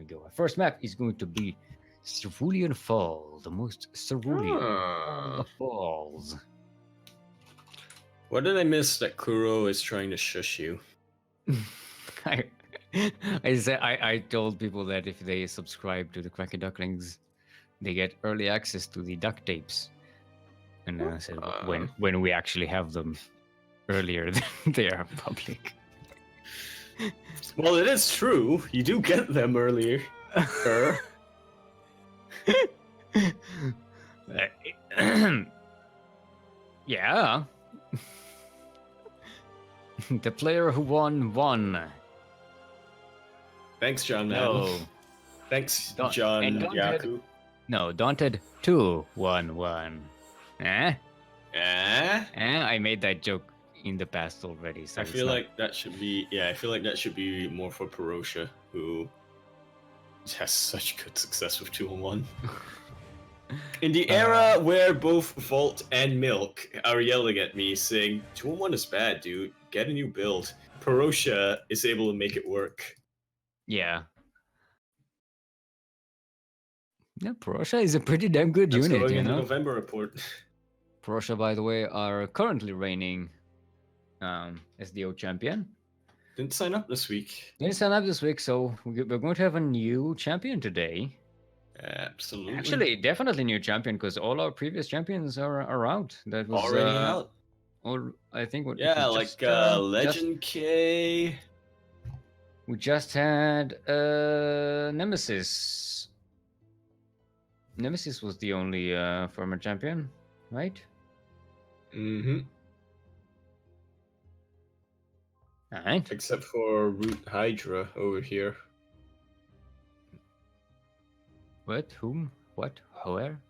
we go. Our first map is going to be Cerulean Fall, the most cerulean of the falls. What did I miss that Kuro is trying to shush you? I told people that if they subscribe to the CranKy Ducklings, they get early access to the duct tapes. And I said when we actually have them earlier than they are public. Well, it is true. You do get them earlier. Yeah. The player who won. Thanks, John. No. Thanks, John Yaku. No, Daunted 2 won. Eh? I made that joke in the past already. So I feel like that should be more for Perosha, who has such good success with 2-1. In the era where both Vault and Milk are yelling at me saying 2-1 is bad, dude. Get a new build. Perosha is able to make it work. Yeah. Yeah, Perosha is a pretty damn good unit, going you in know. The November report. Perosha, by the way, are currently reigning SDO champion. Didn't sign up this week. Didn't sign up this week, so we're going to have a new champion today. Absolutely. Actually, definitely new champion, because all our previous champions are out. That was already out. Or I think what? Yeah, like Legend K. We just had Nemesis. Nemesis was the only former champion, right? Mm-hmm. Alright. Except for Root Hydra over here. What? Whom? What? Where?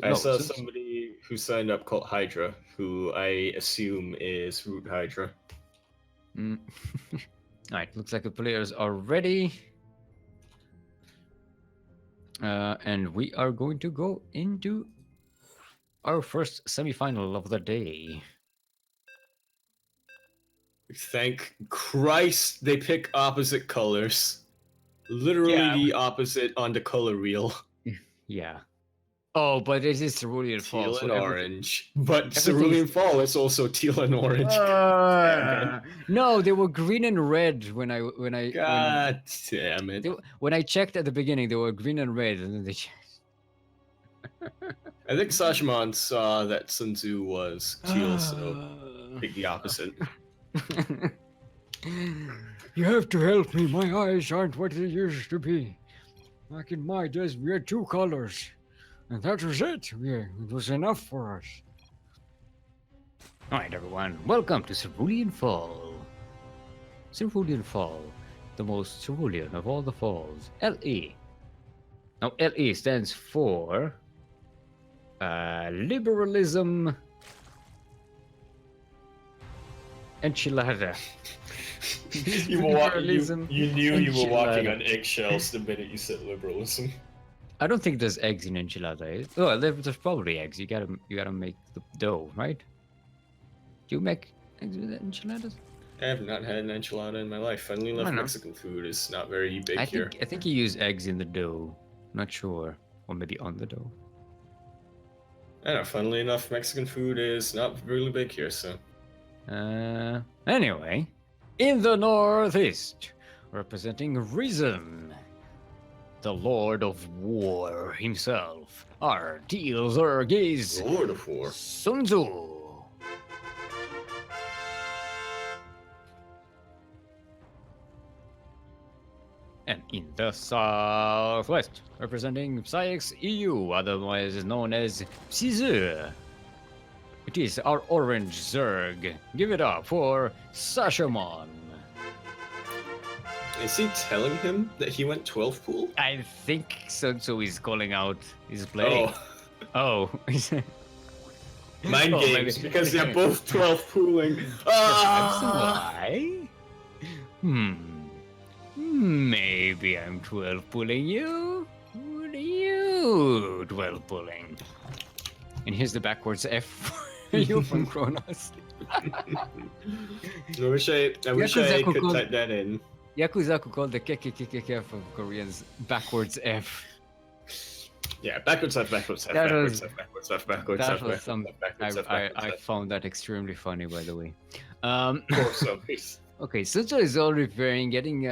I saw somebody who signed up called Hydra, who I assume is Root Hydra. Alright, looks like the players are ready. And we are going to go into our first semi-final of the day. Thank Christ they pick opposite colors. Literally the opposite on the color wheel. Yeah. Oh, but it is Cerulean Fall. Teal and orange. But Cerulean Fall is also teal and orange. No, they were green and red when I God damn it. When I checked at the beginning, they were green and red, and then they I think Sashimon saw that Sun Tzu was teal, so pick the opposite. You have to help me. My eyes aren't what they used to be. Back in my days, we had 2 colors. And that was it. It was enough for us. Alright, everyone. Welcome to Cerulean Fall. Cerulean Fall. The most cerulean of all the falls. LE. Now, LE stands for... Liberalism... Enchilada. You knew you were walking on eggshells the minute you said liberalism. I don't think there's eggs in enchilada. Oh, there's probably eggs. You gotta make the dough, right? Do you make eggs with enchiladas? I have not had an enchilada in my life. Funnily enough, Mexican food is not very big here. I think you use eggs in the dough. Not sure. Or maybe on the dough. I don't know. Funnily enough, Mexican food is not really big here, so... Anyway, in the northeast, representing Reason, the Lord of War himself, our Teal Zergies, Lord of War, Sun Tzu. And in the southwest, representing Psyx EU, otherwise known as Psizu. It is our orange Zerg. Give it up for Sashamon. Is he telling him that he went 12 pool? I think so. So he's calling out his play. Oh. Mind games, because they're both 12 pooling. Why? Maybe I'm 12 pulling you. What are you 12 pulling? And here's the backwards F. You from Kronos. I wish I could type that in. Yakuzaku called the KKKKF of Koreans backwards F. Yeah, backwards F, backwards F, That backwards was- F, backwards F, backwards That F, was backwards some. F, backwards F, backwards I F. found that extremely funny, by the way. Poor zombies. Okay, Sucho is all repairing, getting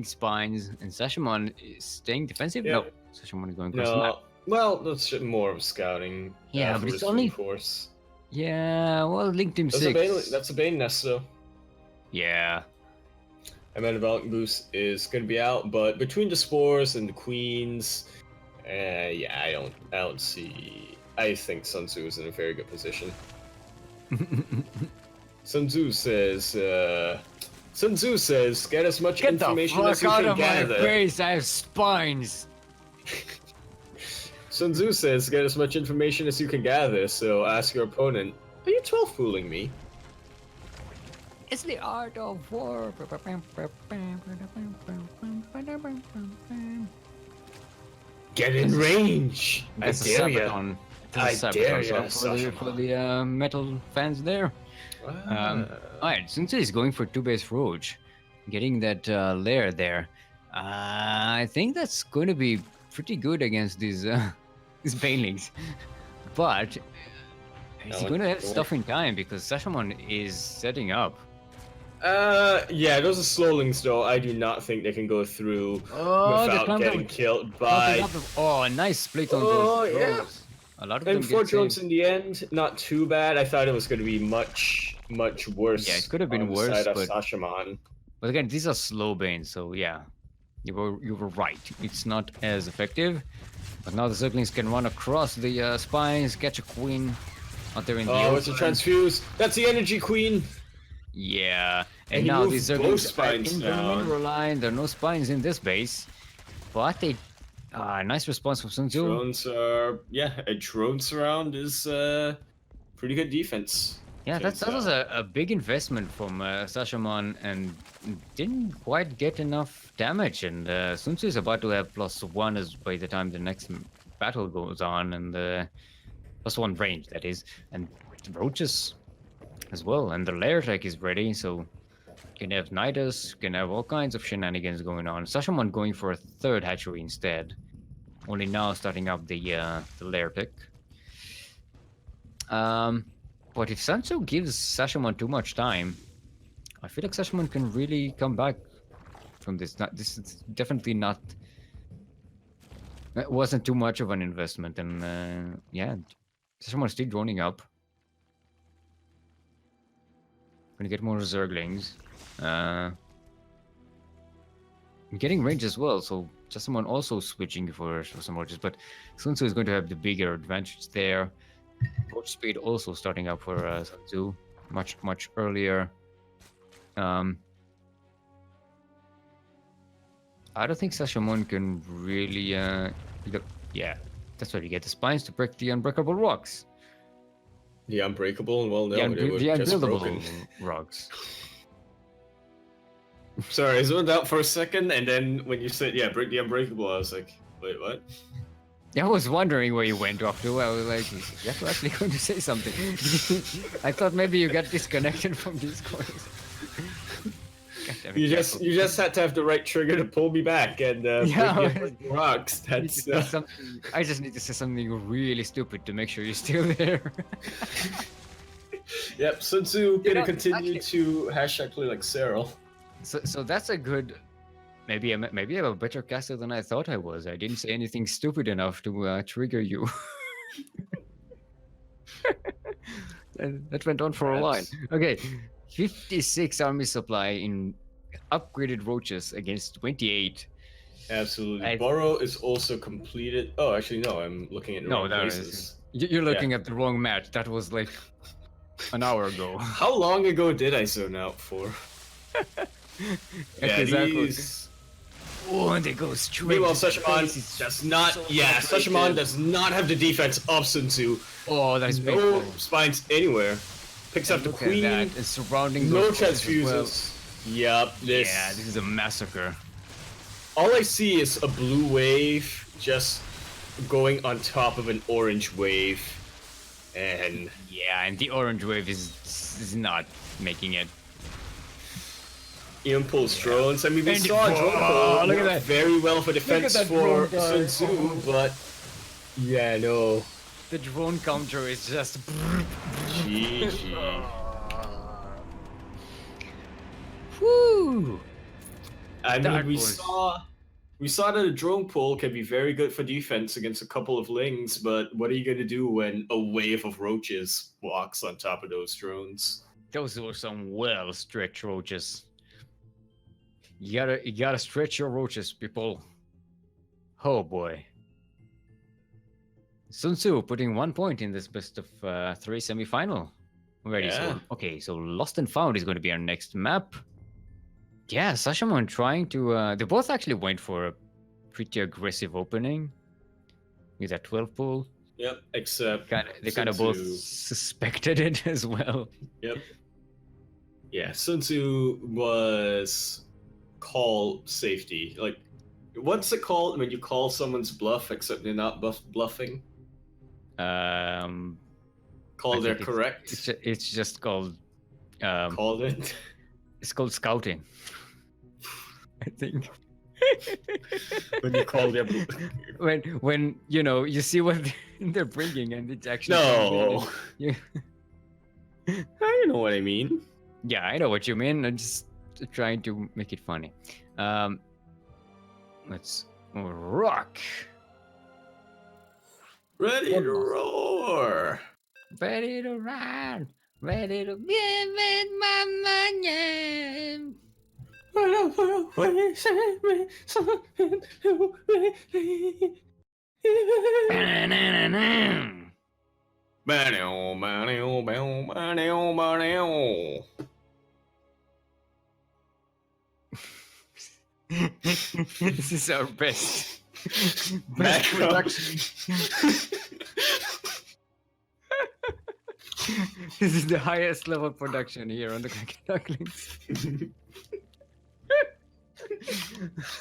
spines, and Sashimon is staying defensive. Yeah. No, Sashimon is going across the map. No, well, that's more of scouting. Yeah, for but it's his only- full force. Yeah, well, Link Team That's 6. that's a Bane nest, though. Yeah. And Development Boost is going to be out, but between the spores and the queens, yeah, I don't see. I think Sun Tzu is in a very good position. Sun Tzu says, get as much Get the information as fuck you out can of my gather. face! I have spines. Sun Tzu says, get as much information as you can gather. So ask your opponent, are you 12 fooling me? It's the art of war. Get in range. That's I a dare ya. Sabaton. I That's a dare Sabaton ya, for the metal fans there. Alright, Sun Tzu is going for 2-base Roach, getting that lair there. I think that's going to be pretty good against these Banelings. But is he No, going to have don't stuff in time because Sashimon is setting up? Yeah, those are slowlings though. I do not think they can go through Oh, they without climbed getting up- killed by. Oh, a nice split on Oh, those. yeah. drones. A lot of And them 4 get drones saved. in the end, not too bad. I thought it was going to be much worse. Yeah, it could have been on the worse, side of but- Sashimon. But again, these are slow banes, so yeah, you were right. It's not as effective. But now the Zerglings can run across the spines, catch a queen out there in the Oh, it's a open. transfuse. That's the energy queen. Yeah, And and he now moved these both Zerglings are spines in the down. mineral line. There are no spines in this base, but they nice response from Sun Tzu. Drones are a drone surround is pretty good defense. Yeah, that was a big investment from Sashimon and didn't quite get enough damage. And Sun Tzu is about to have +1 as by the time the next battle goes on, and +1 range, that is. And the roaches as well. And the lair tech is ready, so you can have Nidus, you can have all kinds of shenanigans going on. Sashimon going for a 3rd hatchery instead. Only now starting up the lair pick. But if Sun Tzu gives Sashimon too much time, I feel like Sashimon can really come back from this. This is definitely not. It wasn't too much of an investment, and yeah, Sashimon is still droning up. Gonna get more Zerglings. Getting range as well, so Sashimon also switching for some roaches, but Sun Tzu is going to have the bigger advantage there. Roach speed also starting up for Sun Tzu much earlier. I don't think Sashimon can really. Yeah, that's why you get the spines to break the unbreakable rocks. The unbreakable, well, no, the they were just unbuildable broken. rocks. Sorry, I zoned out for a second, and then when you said, break the unbreakable, I was like, wait, what? I was wondering where you went off to. I was like, is Yaku actually going to say something? I thought maybe you got disconnected from Discord. God damn it, You Yaku. just had to have the right trigger to pull me back and Yeah, break the unbreakable rocks. I need That's to say I just need to say something really stupid to make sure you're still there. yep. Sun Tzu You know, gonna continue actually- to hashtag play like Cyril. So that's a good. Maybe I'm a better caster than I thought I was. I didn't say anything stupid enough to trigger you. That went on for a while. Perhaps. Okay, 56 army supply in upgraded roaches against 28. Absolutely. I- Burrow is also completed. Oh, actually, no. I'm looking at the No, wrong that places. is. You're looking at the wrong match. That was like an hour ago. How long ago did I zone out for? Exactly. these- Oh, and they go straight. Meanwhile, to the Sashimon face. It's does not. so Yeah, frustrated. Sashimon does not have the defense of Sun Tzu. Oh, that is No painful. spines anywhere. Picks up the Look at queen. that, and surrounding No those roaches as well. transfuses. Yep. Yeah, this is a massacre. All I see is a blue wave just going on top of an orange wave, and Yeah, and the orange wave is not making it. impulse drones. I mean, we And- saw a drone Oh, pull look at work that. very well for defense that for drone guy. Sun Tzu, but yeah, no. The drone counter is just. GG. Woo! I mean, That we was- saw that a drone pull can be very good for defense against a couple of lings, but what are you gonna do when a wave of roaches walks on top of those drones? Those were some well stretched roaches. You gotta stretch your roaches, people. Oh boy. Sun Tzu putting 1 point in this best of 3 semi-final. Already. Yeah. So, okay, so Lost and Found is going to be our next map. Yeah, Sashamon trying to. They both actually went for a pretty aggressive opening with that 12 pull. Yep, except They Sun kind of both Tzu- suspected it as well. Yep. Yeah, Sun Tzu was call safety. Like, what's it called when you call someone's bluff except they're not bluffing? Call I they're think correct. It's just called. Called it. It's called scouting. I think. When you call their when you see what they're bringing and it's actually No. Yeah. I know what I mean. Yeah, I know what you mean. I'm just trying to make it funny. Let's rock. Ready to roar. Ready to run. Ready to be with my name. This is our best production. This is the highest level production here on the CranKy Ducklings.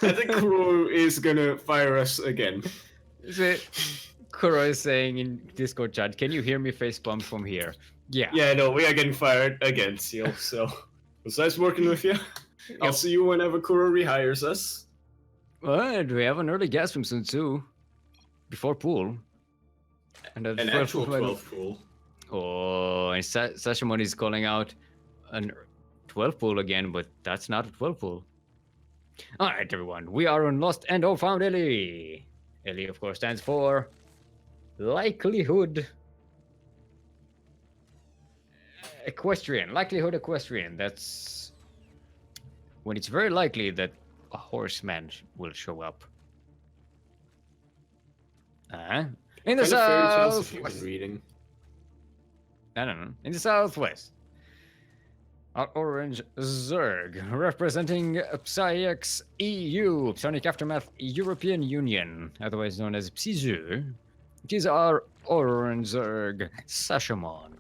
I think Kuro is gonna fire us again. So, Kuro is saying in Discord chat, "Can you hear me facepalm from here?" Yeah. Yeah, no, we are getting fired again, Seal. So, it was nice working with you. I'll see you whenever Kuro rehires us. Well, we have an early guess from Sun Tzu before pool. And the An first actual one- 12 pool. Oh, and Sashimon is calling out an 12 pool again, but that's not a 12 pool. All right, everyone, we are on Lost and or Found Ellie. Ellie, of course, stands for likelihood equestrian. Likelihood equestrian. That's when it's very likely that a horseman will show up. In the Kind of fairy tales if south. you've been reading. I don't know. In the southwest, our orange Zerg, representing PsyX EU, Psionic Aftermath European Union, otherwise known as PSU. It is our orange Zerg, Sashamon.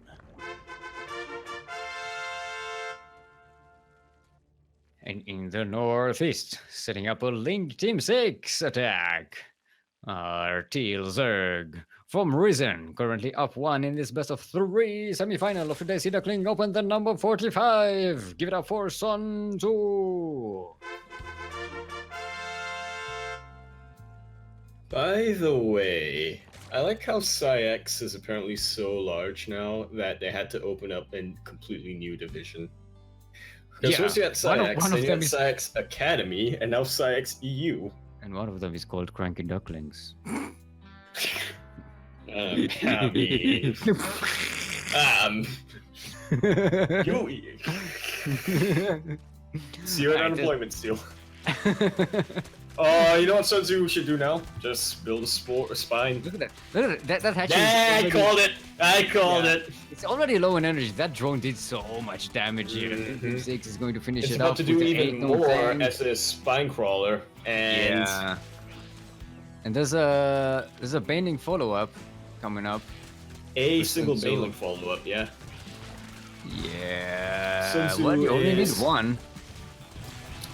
And in the northeast, setting up a Link Team 6 attack, our Teal Zerg from Risen, currently up 1 in this best of 3 semi-final of today's Sea Duckling Open, the number 45. Give it up for Sun Tzu. By the way, I like how PsyX is apparently so large now that they had to open up a completely new division. Because Yeah, first you had PsyX, one then of you had them is- PsyX Academy, and now PsyX EU. And one of them is called CranKy Ducklings. Happy. You. See you at Alright, unemployment still. You know what Sun Tzu should do now? Just build a spine. Look at that. Look at that. That hatchet Yeah, is I called it. I called Yeah. it. It's already low in energy. That drone did so much damage here. Mhm. 6 is going to finish It's it about off to with do the even 8 no more thing. as a spine crawler, and Yeah. And there's a baiting follow-up coming up. a For single Sun Tzu. Baling follow-up. Yeah. Yeah. Sun Tzu Well, you only need is- one.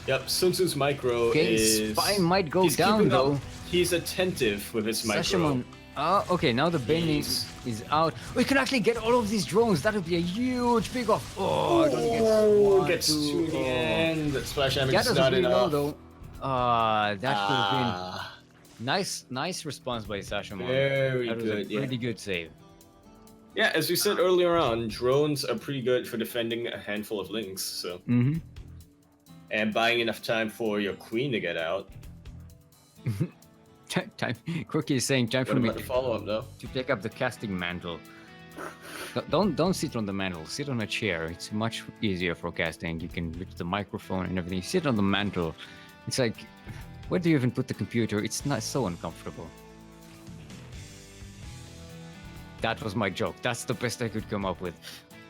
Yep. Sun Tzu's micro Okay, is. spine might go he's down keeping up. though. He's attentive with his micro. Okay, now the Bane Jeez. is out. We can actually get all of these drones. That would be a huge pick off. Oh, don't get Oh, one, gets two. to the end. Splash damage That is was not pretty low enough. though. That could have been Ah, nice response by Sashamon. very That was good. a Yeah. pretty good save. Yeah, as we said earlier on, drones are pretty good for defending a handful of links. So, Mm-hmm. and buying enough time for your queen to get out. Time. Quirky is saying time for What me about the follow up though? to take up the casting mantle. Don't sit on the mantle. Sit on a chair. It's much easier for casting. You can reach the microphone and everything. Sit on the mantle. It's like, where do you even put the computer? It's not so uncomfortable. That was my joke. That's the best I could come up with.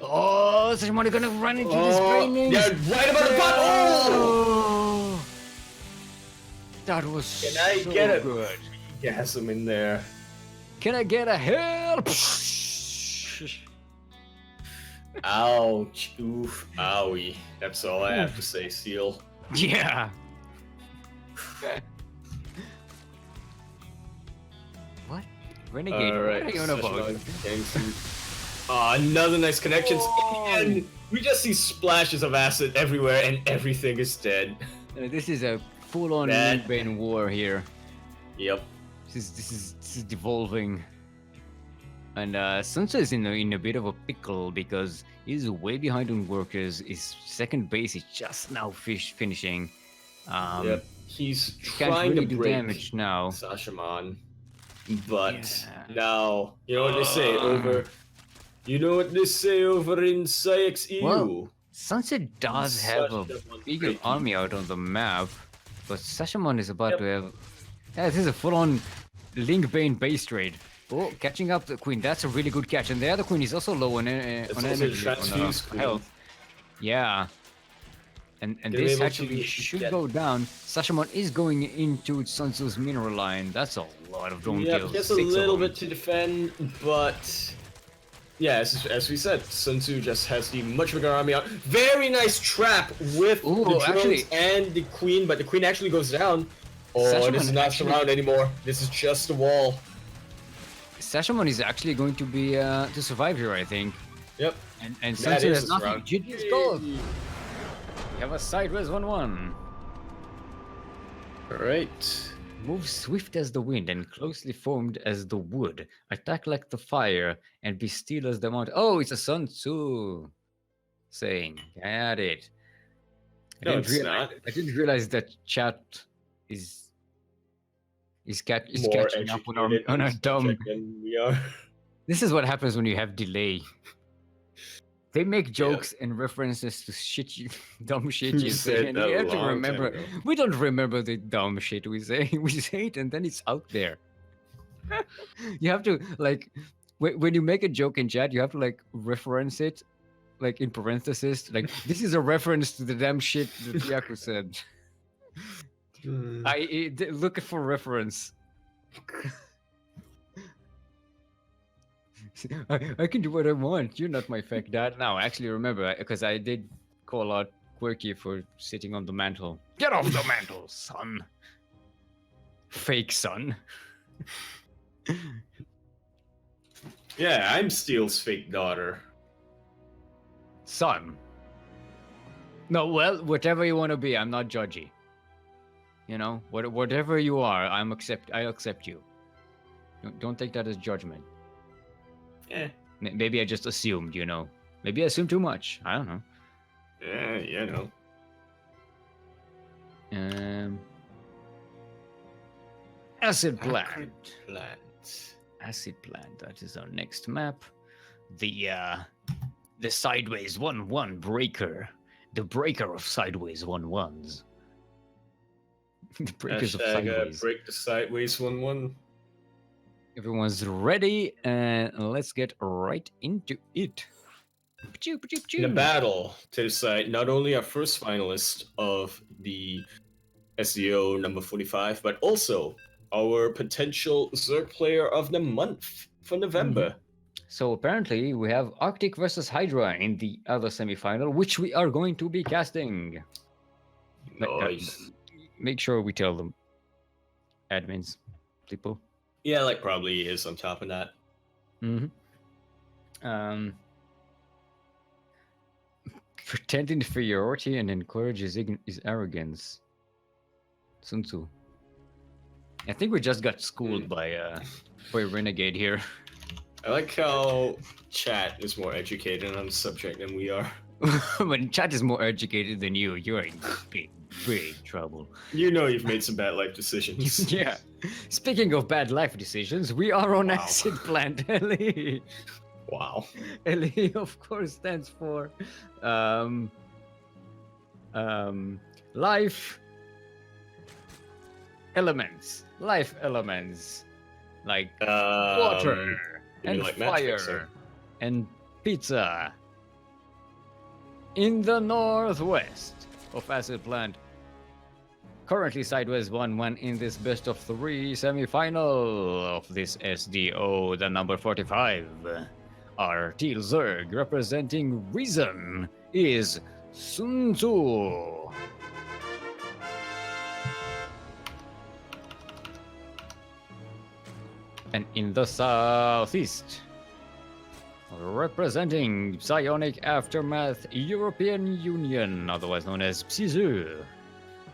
Oh, somebody gonna run into this training. Yeah, right about the pot. Oh! That was Can I so get it? good. Gas him in there. Can I get a help? Ouch. Oof. Owie. That's all I have to say, Seal. Yeah. What? Renegade? Alright. What are you on about? Another nice connections. Oh. And we just see splashes of acid everywhere and everything is dead. This is a full-on That- Bane war here. Yep. This is devolving. And Sansa is in a bit of a pickle because he's way behind on workers. His second base is just now finishing. Yep. He's Can't trying really to do break damage now. Sashaman. But Yeah. now, you know what they say over. You know what they say over in Sayx EU. Well, Sansa does have a Sashaman bigger breaking. army out on the map, but Sashamon is about Yep. to have. Yeah, this is a full-on Link Bane base trade. Oh, catching up the queen. That's a really good catch. And the other queen is also low on, It's on also energy, transfused on queen. health. Yeah. And Gonna be this able actually to should get- go down. Sashamon is going into Sansu's mineral line. That's a lot of drone Yeah, kills. just a 6 of little them. bit to defend, but yeah, as we said, Sun Tzu just has the much bigger army out. Very nice trap with Ooh, the drones actually- and the queen, but the queen actually goes down. Oh, Sashaman this is not actually- surround anymore. This is just a wall. Sashamon is actually going to be to survive here, I think. Yep. And That Sansu is has a nothing. surround. GG's goal. We have a sideways 1-1. Alright. Move swift as the wind and closely formed as the wood. Attack like the fire and be still as the mountain. Oh, it's a Sun Tzu saying. Got it. No, it's not. I didn't realize that chat is More catching up on our educated dumb. than we are. This is what happens when you have delay. They make jokes and references to shit dumb shit you You say, said and that you a have to long time remember. ago. We don't remember the dumb shit we say. We say it, and then it's out there. You have to like when you make a joke in chat, you have to like reference it, like in parentheses. Like this is a reference to the damn shit that Yaku said. Look for reference. I can do what I want. You're not my fake dad. Now, actually, remember, because I did call out Quirky for sitting on the mantle. Get off the mantle, son. Fake son. Yeah, I'm Steel's fake daughter. Son. No, well, whatever you want to be, I'm not judgy. You know, whatever you are, I accept you. Don't take that as judgment. Eh. Maybe I just assumed, you know. Maybe I assumed too much. I don't know. Yeah, you know. Acid plant. Plant. Acid plant. That is our next map. The sideways 1-1 breaker. The breaker of sideways 1-1s. The breakers of Hashtag, sideways. break the sideways 1-1. Everyone's ready, and let's get right into it. In a battle to decide not only our first finalist of the SEO number 45, but also our potential Zerg player of the month for November. So apparently we have Arctic versus Hydra in the other semifinal, which we are going to be casting. Nice. Make sure we tell them, admins, people. Yeah, like probably is on top of that. Pretending inferiority and encourages his arrogance. Sun Tzu. I think we just got schooled by a renegade here. I like how chat is more educated on the subject than we are. When chat is more educated than you, you're in big trouble. You know you've made some bad life decisions. Yeah. Speaking of bad life decisions, we are on acid plant, Ellie. Wow. Ellie, of course, stands for life elements. Life elements. Like water and like fire and pizza. In the northwest of Acid Plant. Currently sideways 1-1 in this best of 3 semi-final of this SDO, the number 45. Our Teal Zerg representing reason is Sun Tzu. And in the southeast, representing Psionic Aftermath European Union, otherwise known as PSU,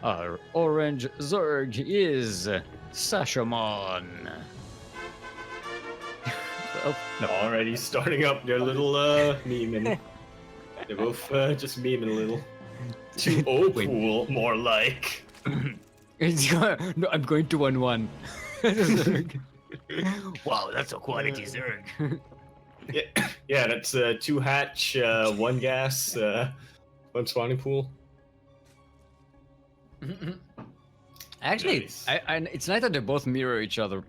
our orange Zerg is Sashamon. Oh, no. Already starting up their little memeing. They're both just memeing a little. Too cool, more like. No, I'm going to 1-1. Wow, that's a quality Zerg. Yeah, that's 2 hatch, 1 gas, 1 spawning pool. Actually, Nice. it's nice that they both mirror each other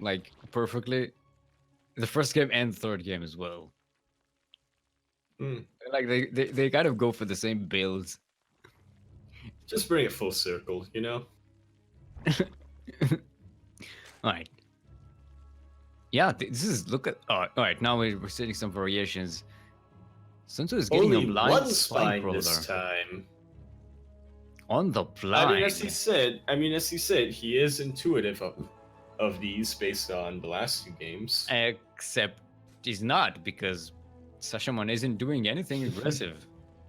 like perfectly. The first game and third game as well. Like they kind of go for the same builds. Just bring it full circle, you know? Alright. Yeah, this is look at alright, now we're seeing some variations. Sun Tzu is getting Only a blind one spine spine this crawler time. on the blind. I mean, as he said, he is intuitive of these based on the last 2 games. Except he's not, because Sashamon isn't doing anything aggressive.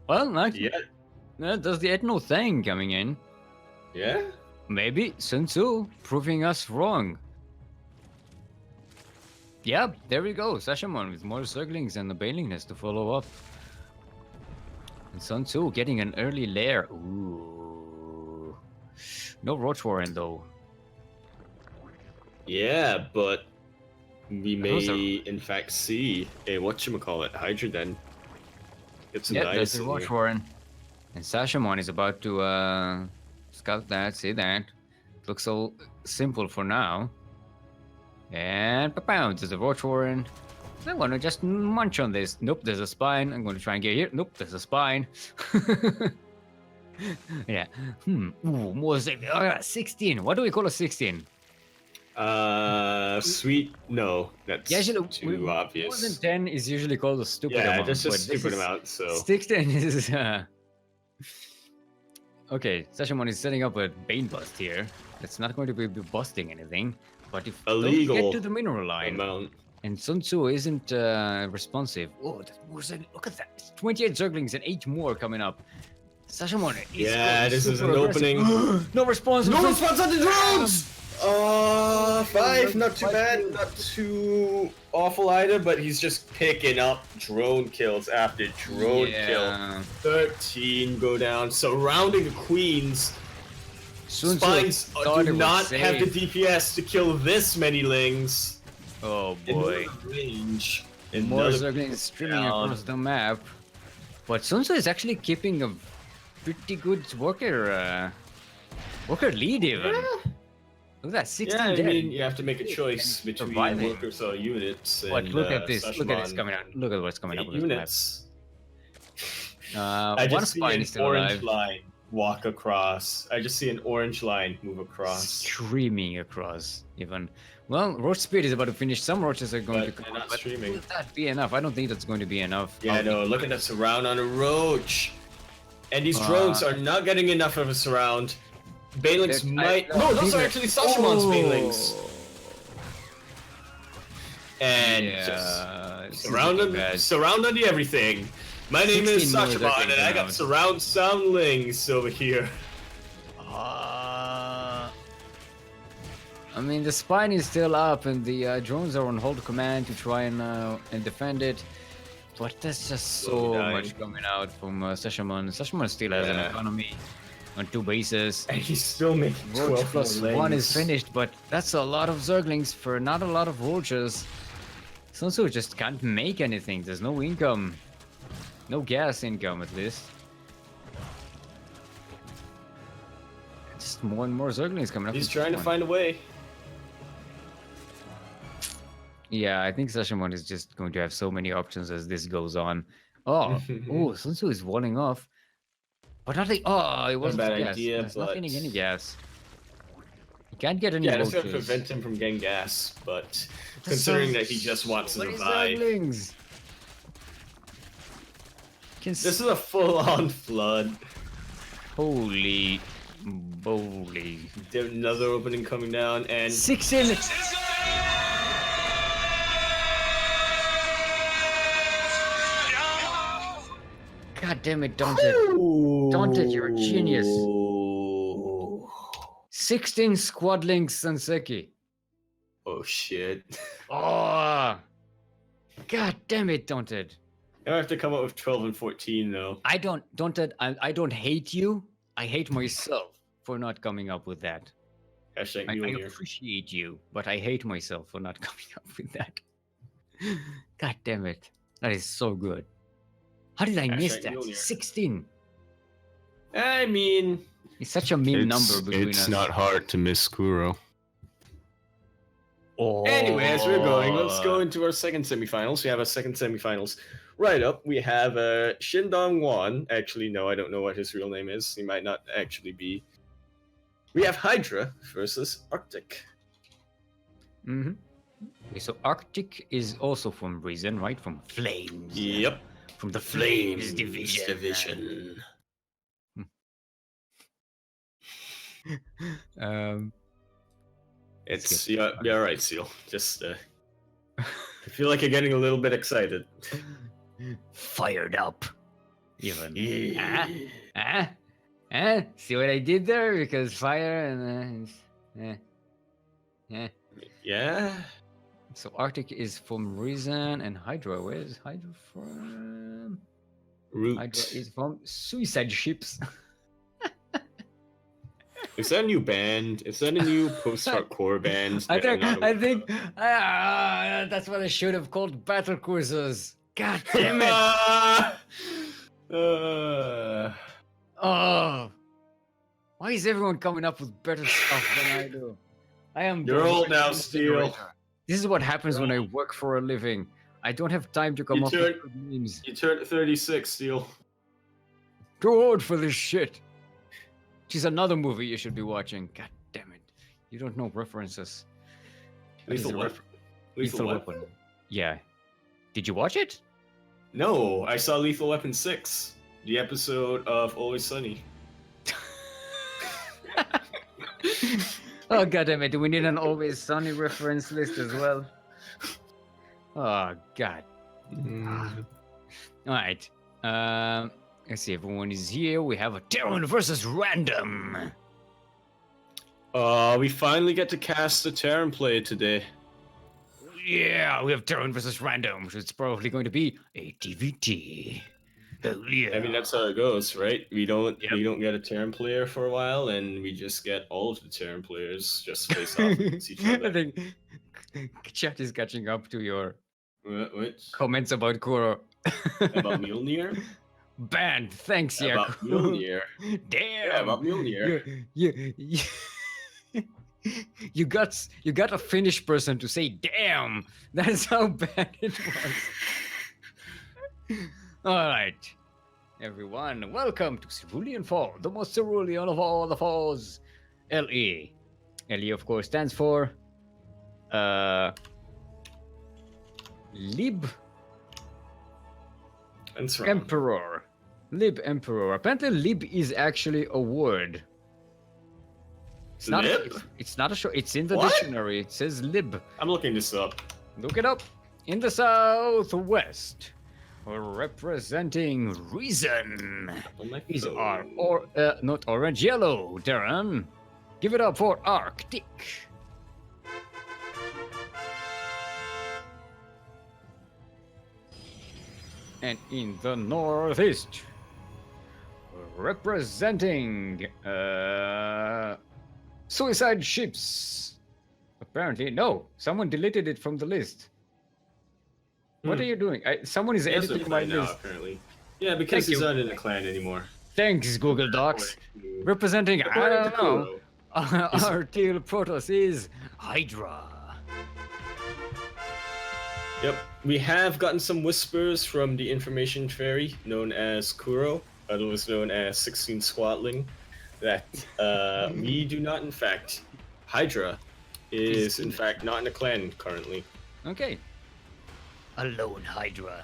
Well, not Yeah. There's the Ethno thing coming in. Yeah? Maybe Sun Tzu proving us wrong. Yeah, there we go. Sashamon with more circlings and the bailingness to follow up. And Sun Tzu getting an early lair. Ooh. No Roach Warren though. Yeah, but we may in fact see a whatchamacallit, Hydra then. Get some Yeah, there's dice the in Roach here. Warren. And Sashamon is about to scout that, see that. Looks so simple for now. And pow, there's a Roach Warren. I'm gonna just munch on this. Nope, there's a spine. I'm gonna try and get here. Nope, there's a spine. Yeah. Ooh, more 16. What do we call a 16? Sweet. No, that's Yeah, too obvious. More than 10 is usually called a stupid Yeah, amount. just a but this stupid is- amount. So 16 is okay, Sashamon is setting up a Bane bust here. It's not going to be busting anything, but if Illegal don't get to the mineral line, amount. and Sun Tzu isn't responsive. Oh, look at that! It's 28 Zerglings and 8 more coming up. Sashamon is Yeah, going this is super an aggressive. opening. No response. No response on the drones! 5, not too 5 bad, kills. not too awful either, but he's just picking up drone kills after drone kill. Yeah. 13 go down, surrounding the queens. Sun Tzu Spines thought do it was not have the safe. DPS to kill this many lings. Oh boy. Another range. More Another Zerglings streaming down. across the map. But Sun Tzu is actually keeping a pretty good worker lead even. Look at that, 16 Yeah, I dead. mean, you have to make a choice And between surviving. workers or units. But and, look at this, look at this Sashamon, coming out. Look at what's coming up with this units. map. I One just see spine an is still orange alive. line walk across. I just see an orange line move across. Streaming across, even. Well, Roach Speed is about to finish. Some Roaches are going But to they're come not up, but streaming. will that be enough? I don't think that's going to be enough. Yeah, no, look at that surround on a roach. And these drones are not getting enough of a surround. Banelings They're- might. I- No, those are Banelings- actually Sashamon's Banelings. And just surround on the everything. My name is 16 more Sashaban, and I got out. surround soundlings over here. I mean, the spine is still up, and the drones are on hold command to try and defend it. But there's just so much coming out from Sashaman. Sashaman still has an economy on 2 bases. And he's still making Roach 12 plus more 1 lanes. is finished, but that's a lot of Zerglings for not a lot of Roaches. Sunsu just can't make anything. There's no income. No gas income, at least. Just more and more Zerglings coming up. He's trying to find a way. Yeah, I think Sashamon is just going to have so many options as this goes on. Oh, Sunsu is walling off. But nothing. Oh, it wasn't bad gas. idea, It's not but- getting any gas. He can't get any Yeah, that's gonna roaches. prevent him from getting gas, but That's considering so- that he just wants to What is survive. Zerglings? This is a full-on flood. Holy moly. There's another opening coming down, and 6 in. God damn it, Daunted. Daunted, you're a genius. 16 Squadlings Sanseki. Oh shit. Oh. God damn it, Daunted. I have to come up with 12 and 14 though. Daunted, I don't hate you. I hate myself for not coming up with that. Hashtag I Mjolnir. appreciate you, but I hate myself for not coming up with that. God damn it. That is so good. How did I miss Hashtag that? Mjolnir. 16. I mean, It's such a mean number between It's us. not hard to miss Kuro. Oh. anyways, we're going. Let's go into our second semifinals. We have our second semifinals. Right up, we have Shindong Wan. Actually, no, I don't know what his real name is. He might not actually be. We have Hydra versus Arctic. Mm-hmm. Okay, so Arctic is also from Reason, right? From Flames. Yep. From the Flames division. It's yeah, right, Seal. Just I feel like you're getting a little bit excited. Fired up. Even. Yeah. See what I did there? Because fire and Yeah. So Arctic is from Reason and Hydra. Where is Hydra from? Hydra Root. is from Suicide Ships. Is that a new band? Is that a new post-hardcore band? I that I'm think, not I aware think of? that's what I should have called battle cruisers. God damn it! Oh, why is everyone coming up with better stuff than I do? I am. You're the old now, worst Steel. generator. This is what happens when I work for a living. I don't have time to come You up turn- with good names. You turned 36, Steel. Too old for this shit. Which is another movie you should be watching. God damn it! You don't know references. That is Lethal a Weapon. Lethal Weapon. Yeah. Did you watch it? No, I saw Lethal Weapon 6, the episode of Always Sunny. Oh god damn it! Do we need an Always Sunny reference list as well? Oh god. Mm. All right. Let's see. Everyone is here. We have a Terran versus Random. We finally get to cast the Terran play today. Yeah, we have Terran versus Random, which is probably going to be a TVT. Oh yeah. I mean, that's how it goes, right? We don't get a Terran player for a while, and we just get all of the Terran players just face off against each I other. think chat is catching up to your Which comments about Kuro. about Mjolnir? Banned. Thanks, About Yaku. Mjolnir. Damn. Yeah, about Mjolnir. You got a Finnish person to say "damn." That's how bad it was. All right, everyone, welcome to Cerulean Fall, the most cerulean of all the falls. LE. LE, of course, stands for Lib That's wrong. Emperor. Lib Emperor. Apparently, Lib is actually a word. It's not. Lib? It's not a show. It's in the What? dictionary. It says Lib. I'm looking this up. Look it up. In the southwest, representing reason, is our not orange, yellow, Darren. Give it up for Arctic. And in the northeast, representing suicide ships. Apparently, no. Someone deleted it from the list. What are you doing? Someone is editing my now, list. apparently. Yeah, because he's not in the clan anymore. Thanks, Google Docs. Representing, I don't know, our teal Protoss is Hydra. Yep, we have gotten some whispers from the information fairy known as Kuro, otherwise known as 16 Squatling, that we do not, in fact, Hydra is in fact not in the clan currently. Okay. A lone Hydra.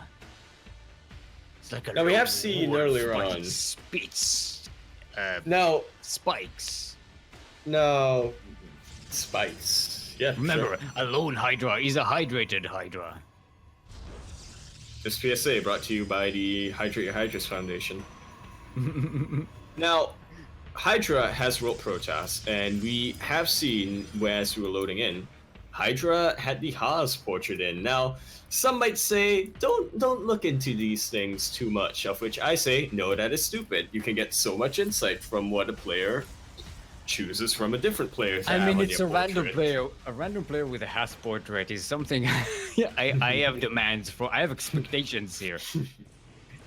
It's like a now we have seen earlier on. Spits. Now spikes. No. Spikes. Yeah. Remember, sure. a lone Hydra is a hydrated Hydra. This PSA brought to you by the Hydrate Your Hydras Foundation. Now, Hydra has rope Protoss, and we have seen, as we were loading in, Hydra had the Haas portrait in. Now, some might say, don't look into these things too much, of which I say, no, that is stupid. You can get so much insight from what a player chooses from a different player. I mean, it's a random player. A random player with a Haas portrait is something I have demands for. I have expectations here.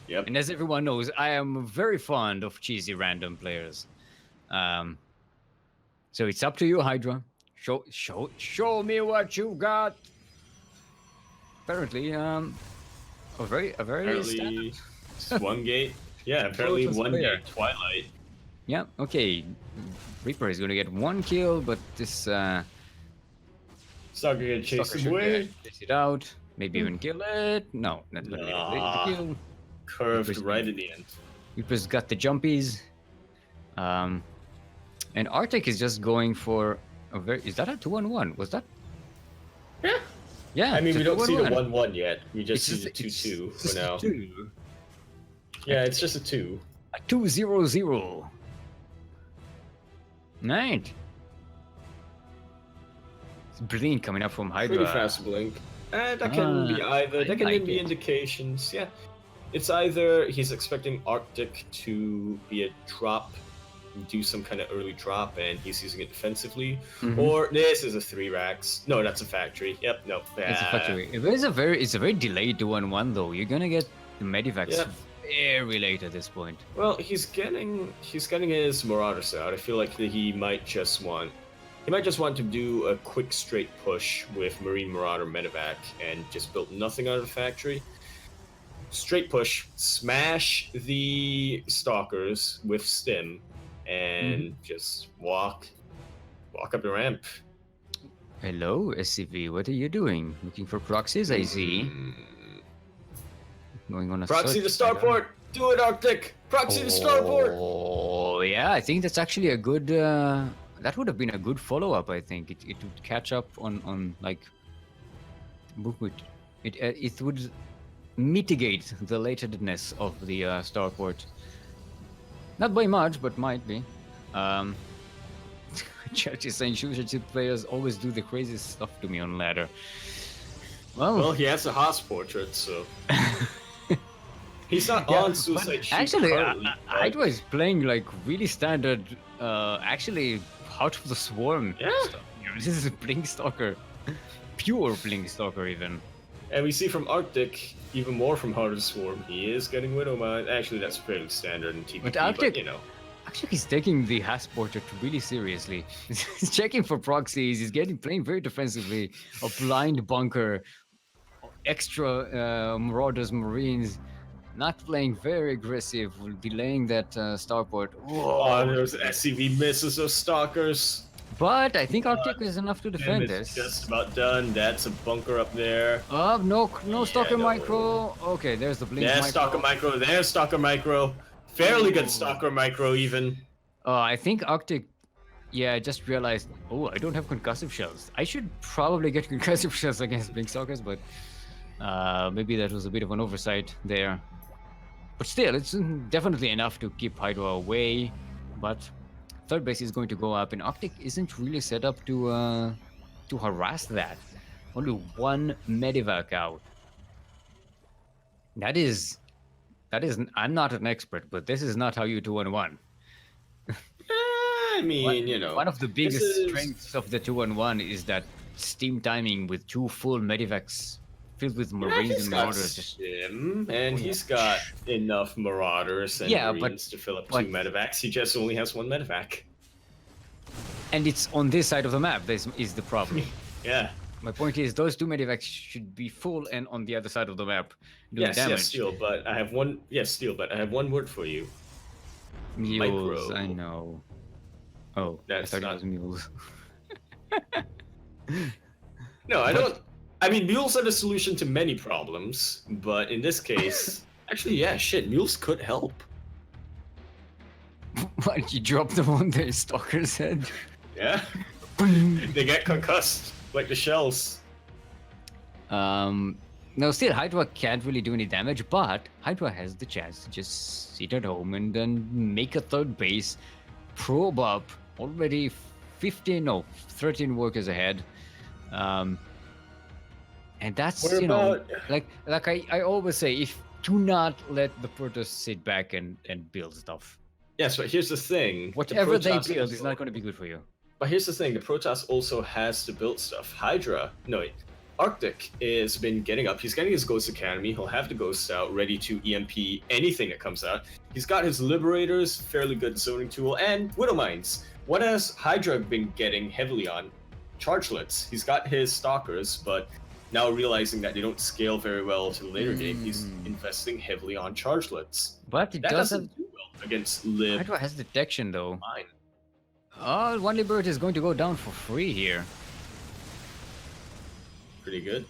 Yep. And as everyone knows, I am very fond of cheesy random players. So it's up to you, Hydra. Show me what you got. Apparently, a very apparently one gate. Yeah, apparently one gate. Twilight. Yeah. Okay. Reaper is gonna get one kill, but this Stalker gonna chase him away. Chase it out. Maybe even kill it. No, not gonna get the kill. Curved right at the end. Reaper's got the jumpies. And Arctic is just going for a very. Is that a 2-on-1? Was that? Yeah. Yeah. I mean, we don't see the 1-1. 1-1 yet. We just see the 2-2 for now. 2. Yeah, it's just a 2. A 2-0-0. Right. It's Blink coming up from Hydra. Pretty fast blink. That can be either. That can be indications. Yeah. It's either he's expecting Arctic to be a drop, do some kind of early drop, and he's using it defensively, or this is a 3 racks. No, that's a factory. Yep, no. It's a factory. It's a very delayed 2-on-1 though. You're gonna get the medivacs very late at this point. Well, he's getting his Marauders out. I feel like that he might just want to do a quick straight push with Marine Marauder Medivac and just build nothing out of the factory. Straight push, smash the Stalkers with Stim, and just walk up the ramp. Hello, SCV. What are you doing? Looking for proxies, I see. Going on a proxy search. to starport. Do it, Arctic. Proxy to starport. Oh yeah, I think that's actually a good. That would have been a good follow-up. I think it would catch up on like. It would mitigate the latedness of the starport. Not by much, but might be. Church is saying shooter players always do the craziest stuff to me on ladder. Well, he has a Haas portrait, so. He's not on Suicide Sheep. Actually, Hydra is playing like really standard, actually, Heart of the Swarm. Yeah. Stuff. This is a Blink Stalker. Pure Blink Stalker, even. And we see from Arctic, even more from Heart of the Swarm, he is getting Widowmine. Actually, that's fairly standard in TPP, but Arctic, you know. Actually, he's taking the Haas portrait really seriously. He's checking for proxies, he's playing very defensively. A blind bunker, extra Marauders, Marines. Not playing very aggressive, delaying that starport. Oh, there's SCV misses those Stalkers. But I think Arctic is enough to defend this. Just about done. That's a bunker up there. No Stalker Micro. Okay, there's the Blink Micro. Stalker Micro. There's Stalker Micro. Fairly good Stalker Micro, even. I think Arctic Yeah, I just realized, oh, I don't have concussive shells. I should probably get concussive shells against Blinkstalkers, but maybe that was a bit of an oversight there. But still, it's definitely enough to keep Hydra away. But third base is going to go up, and Arctic isn't really set up to harass that. Only one Medivac out. That is, I'm not an expert, but this is not how you 2-on-1. I mean, One of the this biggest is strengths of the 2-on-1 is that steam timing with 2 full Medivacs filled with Marines he's and got Marauders. Just Sim, and Oh, yeah. he's got enough Marauders and Yeah, but- Marines to fill up but- 2 Medivacs. He just only has 1 Medivac. and it's on this side of the map. This is the problem. Yeah. My point is, those 2 Medivacs should be full and on the other side of the map doing Yes, damage. yes, Steel, but I have one. Yes, Steel, but I have one word for you. Mules, Micro. I know. Oh, That's I thought not- it was mules. No, I But- don't. I mean, mules are the solution to many problems, but in this case, actually, yeah, shit, mules could help. What, you drop them on the stalker's head? Yeah, they get concussed like the shells. No, still, Hydra can't really do any damage, but Hydra has the chance to just sit at home and then make a third base, probe up, already 13 workers ahead. And that's, What you know, about- like I always say, if do not let the Protoss sit back and build stuff. Yes, but here's the thing. the Whatever they Protoss build is also- not going to be good for you. But here's the thing: the Protoss also has to build stuff. Arctic has been getting up. He's getting his Ghost Academy. He'll have the Ghosts out, ready to EMP anything that comes out. He's got his Liberators, fairly good zoning tool, and Widow Mines. What has Hydra been getting heavily on? Chargelets. He's got his Stalkers, but now realizing that they don't scale very well to the later game, he's investing heavily on Chargelets. But it That does have... doesn't do well against Lib. Hydra has detection, though. Mine. Oh, one Liberator is going to go down for free here. Pretty good.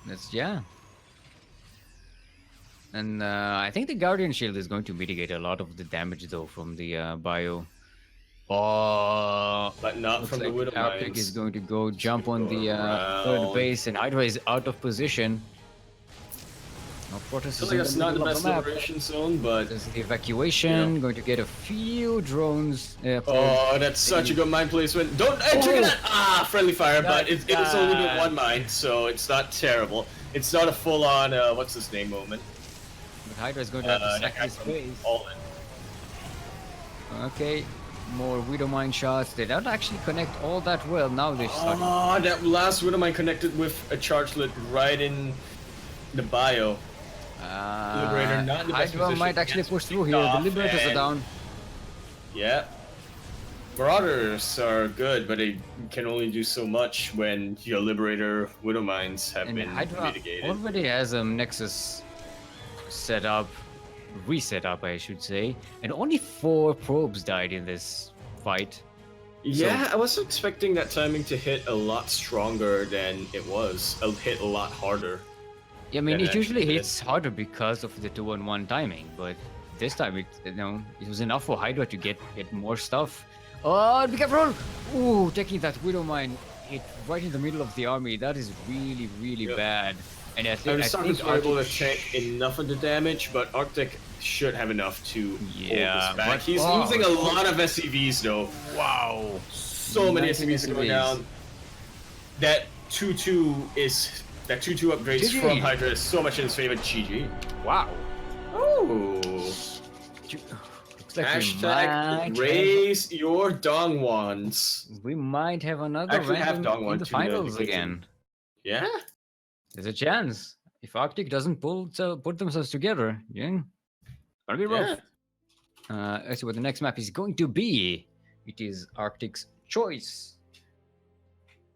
That's, yeah. And I think the Guardian Shield is going to mitigate a lot of the damage, though, from the bio. Oh, But not looks from the like Widow Arctic Mines. is going to go jump on the around. third base, and Hydra is out of position. Now Protoss I is feel in like that's not the middle of best map. liberation zone, but There's the evacuation, going to get a few drones. oh, that's such a good mine placement. Don't trigger that! Ah, friendly fire, but it's only been 1 mine, so it's not terrible. It's not a full-on what's his name moment. But Hydra is going to have to sack That his from base. all in. Okay, more Widow Mine shots. They don't actually connect all that well. Now they start. Oh, that last Widow Mine connected with a chargelet right in the bio. Liberator not in the best Hydra position might actually against push through picked here. The off, Liberators are and- down. Yeah. Marauders are good, but they can only do so much when your Liberator Widow Mines have And been Hydra mitigated. already has a Nexus set up, reset up, I should say. And only 4 probes died in this fight. Yeah, I was expecting that timing to hit a lot stronger than it was. It'll hit a lot harder. I mean, Yeah, it usually it hits harder because of the 2-on-1 timing, but this time it was enough for Hydra to get more stuff. Oh, be careful! Ooh, taking that Widow Mine hit right in the middle of the army. That is really, really Yep. bad. And I And think Stalkers were able to Arctic- tank enough of the damage, but Arctic should have enough to Yeah, hold this back. but- He's oh, losing a lot of SCVs though. Wow. So many 19 SCVs are going SCVs. down. That 2-2 upgrades GG. from Hydra is so much in his favor. GG. Wow. Oh. Looks like Hashtag raise your Dongwons. we might have another Actually have random Dongwon in the to finals navigate. again. Yeah? There's a chance. If Arctic doesn't put themselves together, yeah. Gonna be rough. Let's see what the next map is going to be. It is Arctic's choice.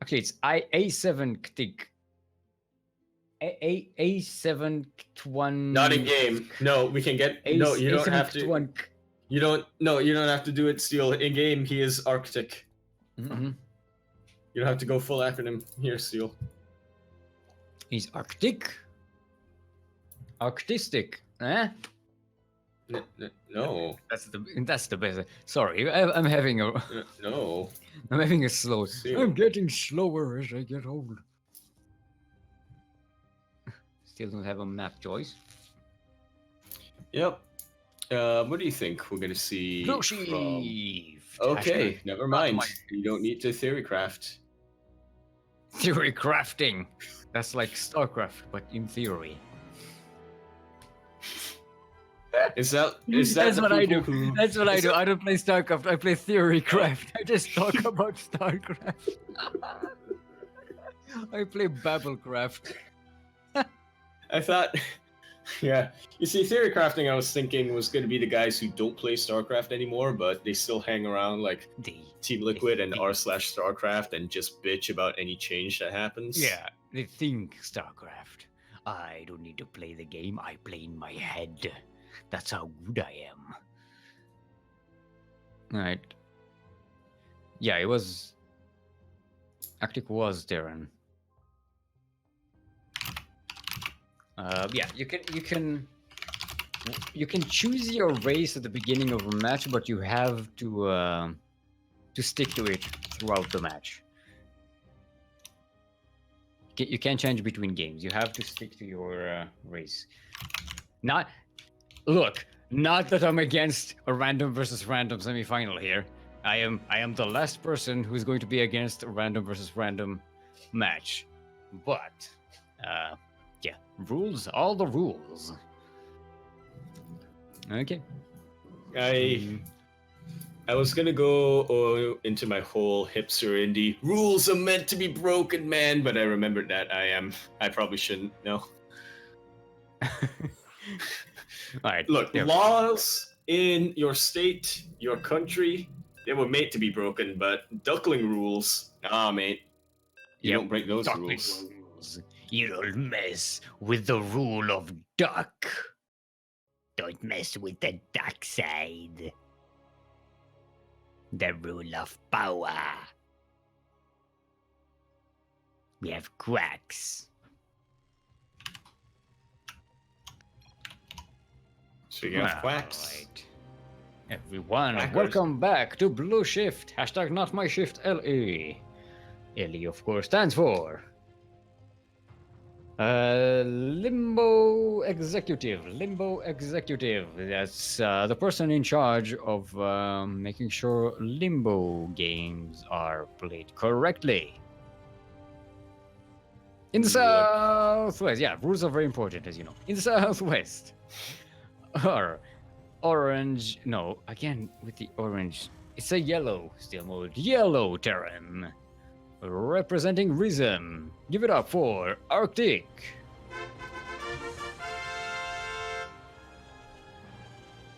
Actually, it's A7 Ktik. A7 Ktwan. Not in game. No, we can get. No, you don't have to. You don't. No, you don't have to do it. Steel. In game, he is Arctic. Mhm. You don't have to go full acronym here, Steel. He's Arctic. Arctistic. Eh? No, That's the best. Sorry, I'm having a no. I'm having a slow. See. I'm getting slower as I get old. Still don't have a map choice. Yep. What do you think we're gonna see Blue from? shift. Okay, Hashtag never not mind. my You don't need to theory craft. theory crafting. That's like StarCraft, but in theory. Is that That's the what I do. people who? That's what I is do. that- I don't play StarCraft. I play theory craft. I just talk about StarCraft. I play Battlecraft. I thought, yeah. You see, theory crafting, I was thinking was going to be the guys who don't play StarCraft anymore, but they still hang around like Team Liquid and r/StarCraft and just bitch about any change that happens. Yeah, they think StarCraft. I don't need to play the game. I play in my head. That's how good I am. Right. Yeah, it was. Arctic was Darren. Yeah, you can choose your race at the beginning of a match, but you have to stick to it throughout the match. You can't change between games. You have to stick to your race. Not that I'm against a random versus random semifinal here. I am the last person who's going to be against a random versus random match. But yeah, rules, all the rules. Okay. I was gonna go into my whole hipster indie rules are meant to be broken, man, but I remembered that I probably shouldn't. No. All right. Look, yeah. laws in your state, your country, they were made to be broken, but duckling rules, mate, you don't break those Duckling rules. You don't mess with the rule of duck. Don't mess with the duck side. The rule of power. We have quacks. So you have quacks. Right. Everyone, Quackers. welcome back to Blue Shift. Hashtag not my shift LE. LE, of course, stands for Limbo Executive. Limbo Executive. That's the person in charge of making sure Limbo games are played correctly. In the Southwest, yeah, rules are very important, as you know. In the Southwest, are orange. No, again with the orange. It's a yellow Steelmold. Yellow Terran. Representing reason. Give it up for Arctic.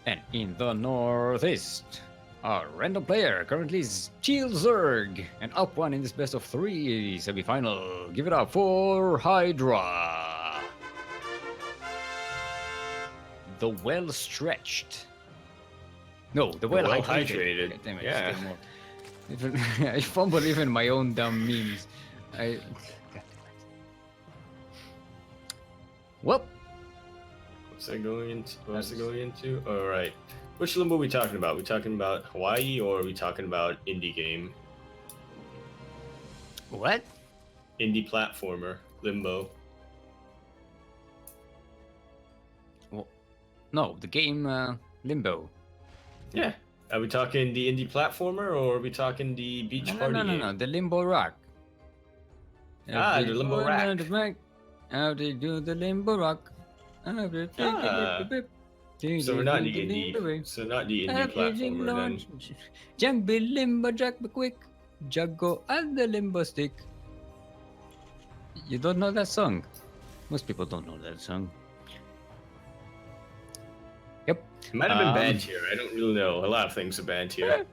And in the Northeast, our random player currently is Teal Zerg. And up one in this best of 3 semifinal. Give it up for Hydra. The well stretched. No, the well hydrated. Damn it, Yeah. still more. I fumble even my own dumb memes. Well, What's it going into? All right. Which limbo are we talking about? We talking about Hawaii or are we talking about indie game? what? Indie platformer, limbo. Well, no, the game Limbo. Yeah. Are we talking the indie platformer or are we talking the beach party game? No, the Limbo Rock. Ah, the Limbo Rack. How they do the Limbo Rock? So we're not the indie. So not the indie platformer then. Jumpy Limbo Jack be quick. Juggo and the Limbo Stick. You don't know that song? Most people don't know that song. Yep. It might have been banned here. I don't really know. A lot of things are banned here.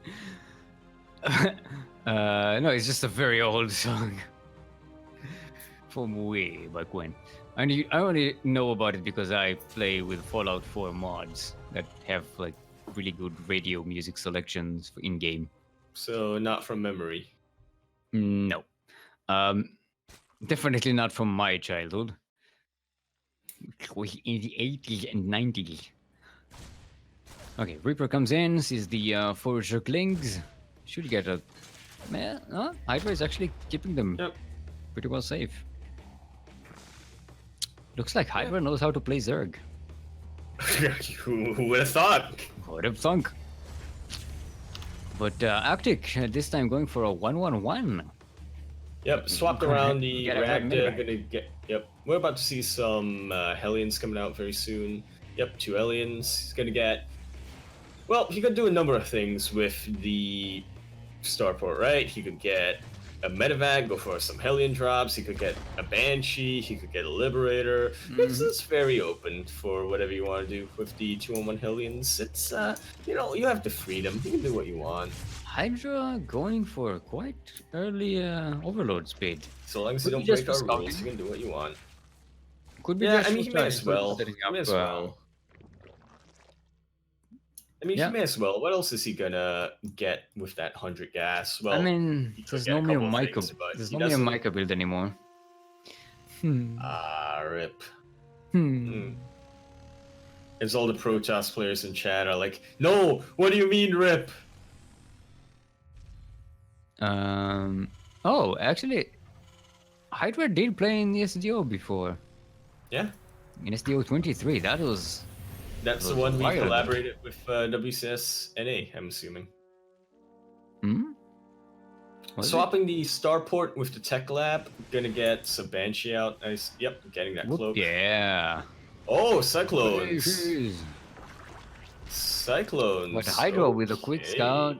No, it's just a very old song from way back when. I only know about it because I play with Fallout 4 mods that have like really good radio music selections in game. So not from memory. No, definitely not from my childhood. In the 80s and 90s. Okay, Reaper comes in, sees the 4 Ducklings. Should get a... Man, Hydra is actually keeping them Yep. pretty well safe. Looks like Hydra knows how to play Zerg. Who would have thought? What a thunk. But Arctic, this time going for a 1-1-1. Yep, swapped around the Get a reactor. mid-range. Gonna get. Yep, we're about to see some Hellions coming out very soon. Yep, 2 Hellions. He's gonna get. Well, he could do a number of things with the starport, right? He could get a medevac, go for some Hellion drops. He could get a Banshee. He could get a Liberator. It's very open for whatever you want to do with the 2-on-1 Hellions. It's you have the freedom. You can do what you want. Hydra going for quite early overload speed. So long as Could you be don't just break for our rules, scouting. you can do what you want. Could be Yeah, just I mean, for he may as well. setting He may up, as well. I mean, Yeah. he may as well. What else is he gonna get with that 100 gas? Well, I mean, he could there's get no a more couple of Micah. things, but There's he no more doesn't- Micah build anymore. Rip. As all the Protoss players in chat are like, no, what do you mean, rip? Oh, actually, Hydra did play in the SDO before. Yeah, In SDO 23, that was... that's the Those one we wild. collaborated with WCS NA, I'm assuming. Hmm? Was it? Swapping the starport with the tech lab, gonna get some Banshee out. Nice. Yep, getting that Whoop, cloak. yeah. Oh, Cyclones. Jeez. Cyclones. But Hydra with a quick Okay. scout,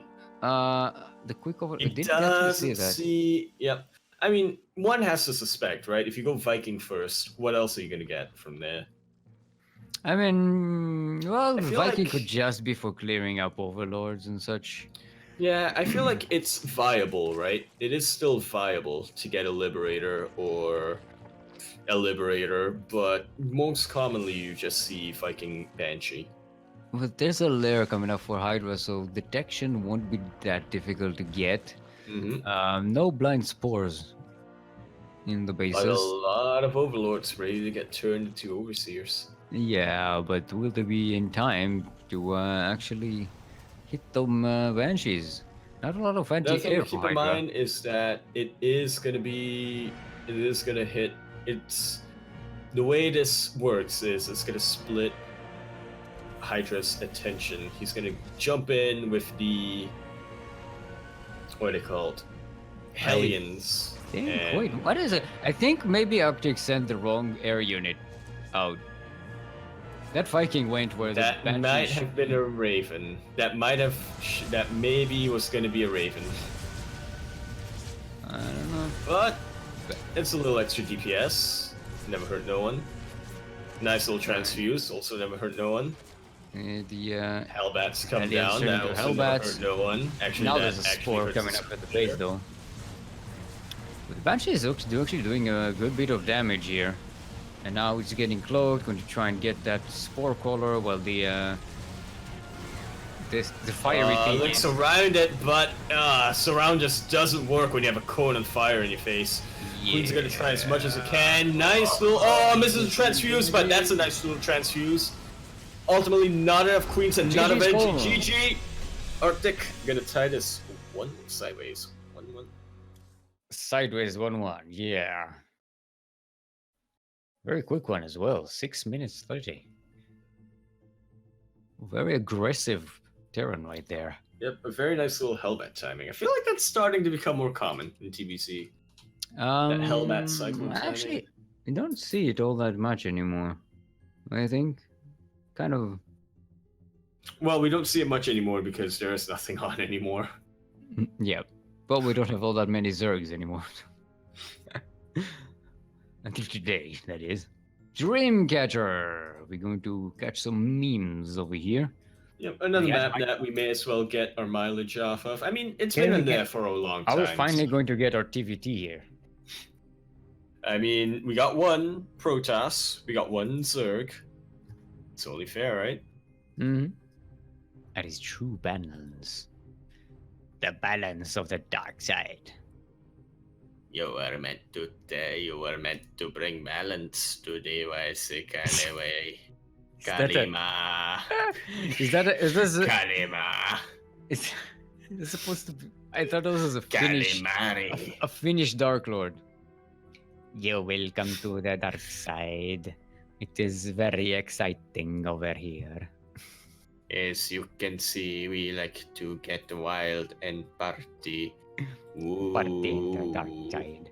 the quick over... It didn't actually see doesn't that. see. Yep. I mean, one has to suspect, right? If you go Viking first, what else are you gonna get from there? I mean, well, I feel Viking like- could just be for clearing up overlords and such. Yeah, I feel like it's viable, right? It is still viable to get a Liberator or a Liberator, but most commonly you just see Viking Banshee. But there's a layer coming up for Hydra, so detection won't be that difficult to get. Mm-hmm. No blind spores in the But a bases. lot of Overlords ready to get turned into Overseers. Yeah, but will they be in time to actually hit them Banshees? Not a lot of The other thing anti-air to for keep in Hydra. mind is that it is gonna hit. It's the way this works is it's gonna split Hydra's attention. He's gonna jump in with the what are they called? Hellions. Dang, and- wait, what is it? I think maybe Arctic sent the wrong air unit out. That Viking went where the That Banshee might have been a Raven. That maybe was gonna be a Raven. I don't know. But it's a little extra DPS. Never hurt no one. Nice little transfuse. Also never hurt no one. The Hellbats come Hellions down. turn That into also never Hellbats. hurt no one. Actually, now that there's a actually spore hurts coming the up at the player. base though. But the Banshee is actually doing a good bit of damage here. And now it's getting cloaked, going to try and get that spore collar while the fiery thing Like is- surrounded, but surround just doesn't work when you have a cone of fire in your face. Queen's gonna try as much as it can. Nice little. Oh, misses the transfuse, but that's a nice little transfuse. Ultimately, not enough queens and not GG's enough call. GG. Arctic gonna tie this one sideways. 1-1. Sideways 1-1, yeah. Very quick one as well, 6 minutes 30. Very aggressive Terran right there. Yep, a very nice little Hellbat timing. I feel like that's starting to become more common in TBC. Hellbat cycle Actually, I don't see it all that much anymore. I think kind of. Well, we don't see it much anymore because there is nothing on anymore. Yeah, but we don't have all that many Zergs anymore. Until today, that is. Dreamcatcher! We're going to catch some memes over here. Yep, another Yeah, map that we may as well get our mileage off of. I mean, it's Can been we in there get- for a long Are time. we finally going to get our TVT here? I mean, we got one Protoss, we got one Zerg. It's only fair, right? Hmm. That is true balance. The balance of the dark side. You were meant to bring balance to the way. Kalima. Is this Kalima. is this supposed to be? I thought this was a Finnish Kalimari. a Finnish Dark Lord. You're welcome to the dark side. It is very exciting over here. As you can see, we like to get wild and party. Ooh. Party in the dark side.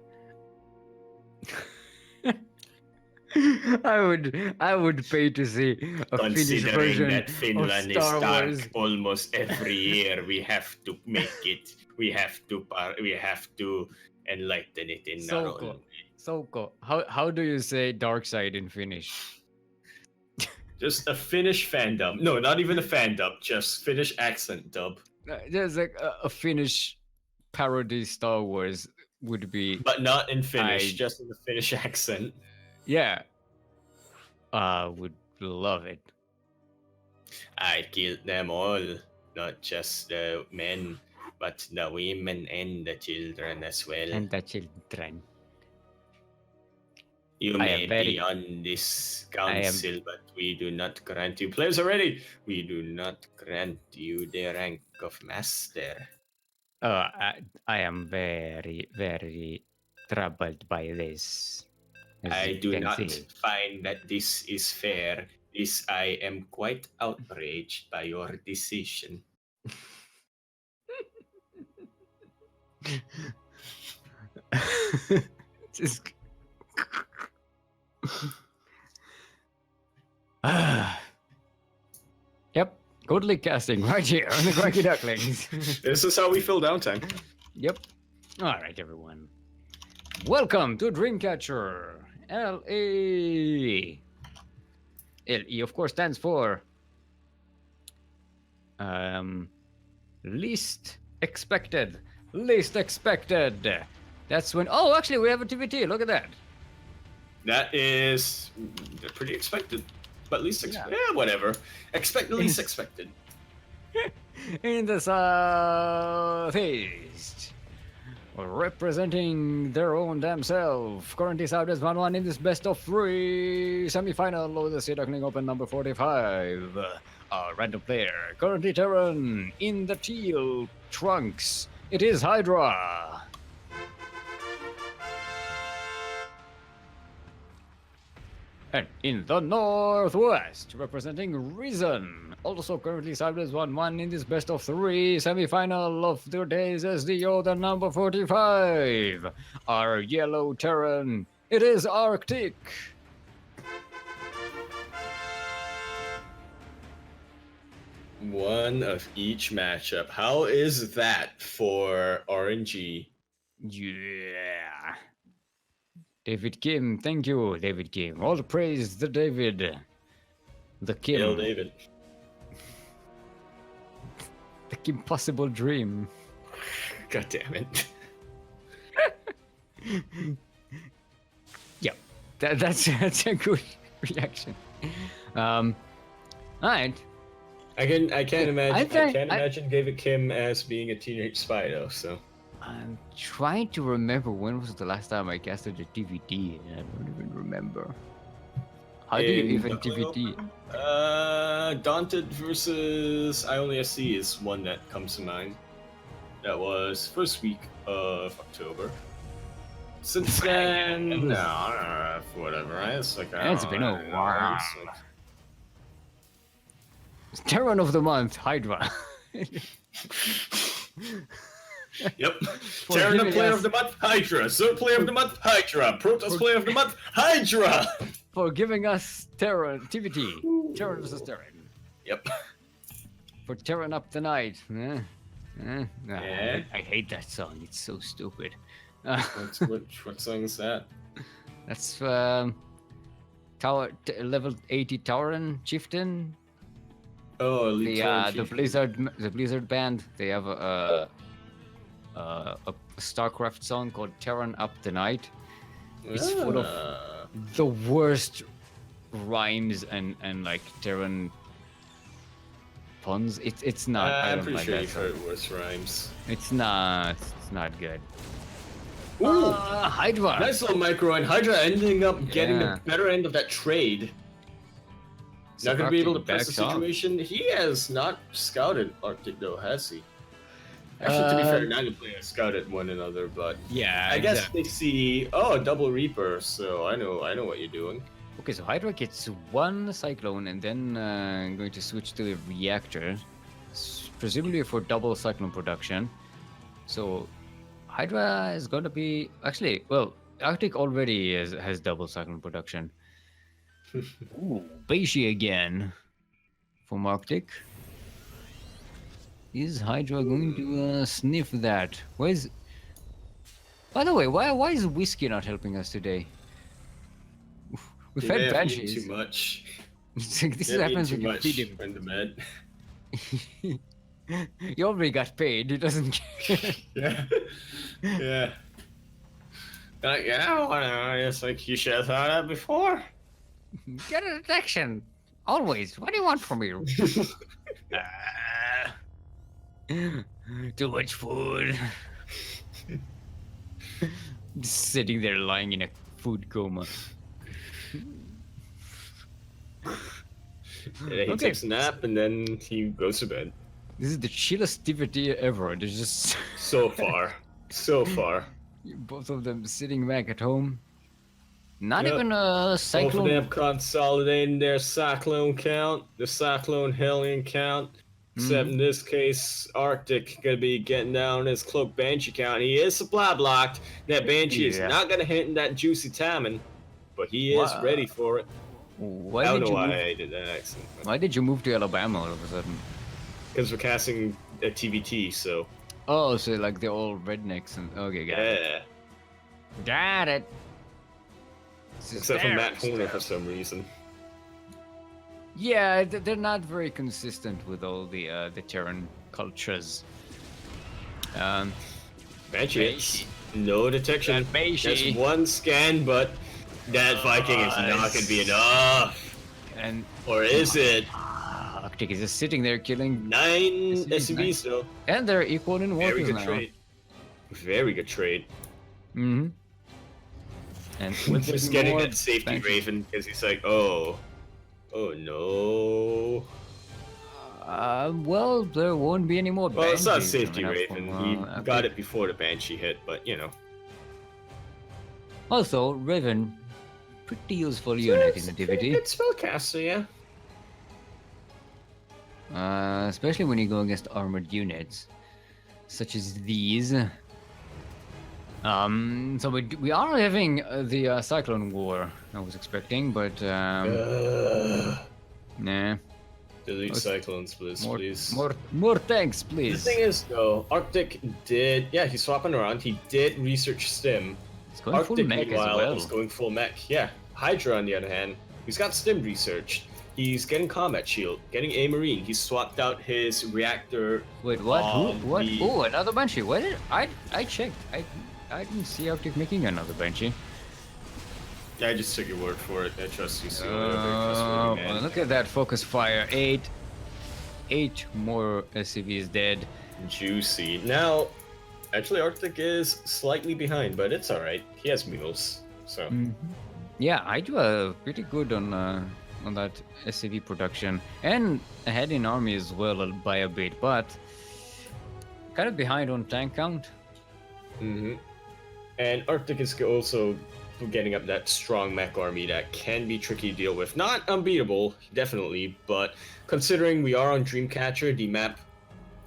I would pay to see a Finnish Considering version that Finland of is Star dark Wars. almost every year, we have to make it. We have to enlighten it in our own way. Soko, how do you say dark side in Finnish? Just a Finnish fan dub. No, not even a fan dub. Just Finnish accent dub. There's like a Finnish parody Star Wars would be, But not in Finnish, just in the Finnish accent. yeah. I would love it. I killed them all. Not just the men, but the women and the children as well. And the children. You I may am very- be on this council, but we do not grant you. Players are ready. We do not grant you the rank of master. I am very, very troubled by this. as I you do can not see. find that this is fair. I am quite outraged by your decision. Just... Yep, Godly casting right here on the CranKy Ducklings. This is how we fill downtime. Yep. All right, everyone. Welcome to Dreamcatcher. LE. LE, of course, stands for least expected. Least expected. That's when. Oh, actually, we have a TVT. Look at that. That is pretty expected, but least expected. Yeah, whatever. Expect the least expected. In the southeast, representing their own damn self, currently out as 1-1 in this best of 3 semi-final of the Sea Duckling Open number 45. Our random player, currently Terran, in the teal trunks. It is Hydra. And in the northwest, representing Reason, also currently sided as 1-1 in this best of 3 semi-final of today's SDO, the number 45. Our yellow Terran, it is Arctic. One of each matchup. How is that for RNG? Yeah. David Kim, thank you, David Kim. All the praise to David. The Kim. Hail David. The Kim possible dream. God damn it. Yep. That's a good reaction. Alright. I can't imagine. I think- can't imagine David Kim as being a teenage spy though. So I'm trying to remember when was the last time I casted a DVD, and I don't even remember. How do you In even Duckling DVD? Daunted versus I Only SC is one that comes to mind. That was first week of October. Since then, no, whatever. Right? It's like It's been a while. It's like- Terran of the Month, Hydra. Yep. Terran giving Player us- of the Month, Hydra. Zerg Player of the Month, Hydra. Protoss Player of the Month, Hydra. For giving us Terran TVT. Terran versus Terran. Yep. For Terran Up the Night. Yeah. I hate that song. It's so stupid. What song is that? That's level 80 Tauren Chieftain. Oh, Elite The Blizzard band. They have a StarCraft song called Terran Up the Night. It's full of the worst rhymes and like Terran puns. It's not. I I'm don't pretty like sure that you've song. heard worse rhymes. It's not good. Ooh, Hydra. nice little micro, and Hydra ending up getting Yeah. the better end of that trade. Not gonna be able to press the backs off. situation. He has not scouted Arctic though, has he? Actually, to be fair, Nine and Play have scouted one another, but Yeah, I guess they see, oh, double Reaper, so I know what you're doing. Okay, so Hydra gets one Cyclone and then going to switch to a Reactor, presumably for double Cyclone production. So Hydra is going to be actually, well, Arctic already has double Cyclone production. Ooh, Beishi again from Arctic. Is Hydra going to sniff that? By the way, why is Whiskey not helping us today? We've He may had have eaten Banshees. too much. This He may have eaten happens too when you much feed him. in the med. He already got paid. He doesn't care. Yeah. Yeah. Yeah, it's like you should have thought that before. Get a detection. Always. What do you want from me? Too much food. Just sitting there lying in a food coma. Yeah, he takes a nap and then he goes to bed. This is the chillest activity ever. There's just So far. So far. both of them sitting back at home. Not Yep. even a Both of cyclone. them consolidating their Cyclone count, the Cyclone Hellion count. Except in this case, Arctic gonna be getting down his Cloak Banshee count. He is supply blocked. That Banshee is Yeah. not gonna hit in that juicy Tammin, but he is Wow. ready for it. Why I don't did know you why move? I did that accent. Why did you move to Alabama all of a sudden? Because we're casting a TVT, so Oh, so like they're all rednecks and okay, got it. yeah. Got it. This is Except for their Matt Horner stuff. for some reason. Yeah, they're not very consistent with all the Terran cultures. Banshee hits. No detection. That Banshee. That's one scan, but that Viking is not gonna be enough. And Or is it? Arctic is just sitting there killing, 9 SCVs, SCVs though. and they're equal in Very waters good now. trade. Very good trade. Mm-hmm. And Just getting more that safety Banshee. Raven because he's like, oh no. Well, there won't be any more. Well, it's not Banshees safety coming up Raven. from, He Arctic. got it before the Banshee hit, but you know. Also, Raven, pretty useful unit in the DVD. Good spellcaster, yeah. Especially when you go against armored units, such as these. So we are having the Cyclone War. I was expecting, but nah. Delete Okay. Cyclones, please. More tanks, The please. thing is, though, Arctic did. Yeah, he's swapping around. He did research Stim. It's going full Arctic, mech as meanwhile, well. is going full mech. Yeah. Hydra, on the other hand, he's got Stim researched. He's getting Combat Shield, getting A Marine. He's swapped out his reactor. Wait, what? Who? What? the- Oh, another Banshee. What did I checked. I didn't see Arctic making another Banshee. I just took your word for it. I trust you, so you're a very trustworthy man. Look at that focus fire. Eight more SCVs dead. Juicy. Now, actually, Arctic is slightly behind, but it's alright. He has mules, so. Yeah, I do pretty good on that SCV production and ahead in army as well by a bit, but kind of behind on tank count. hmm And Arctic is also getting up that strong mech army that can be tricky to deal with. Not unbeatable, definitely, but considering we are on Dreamcatcher, the map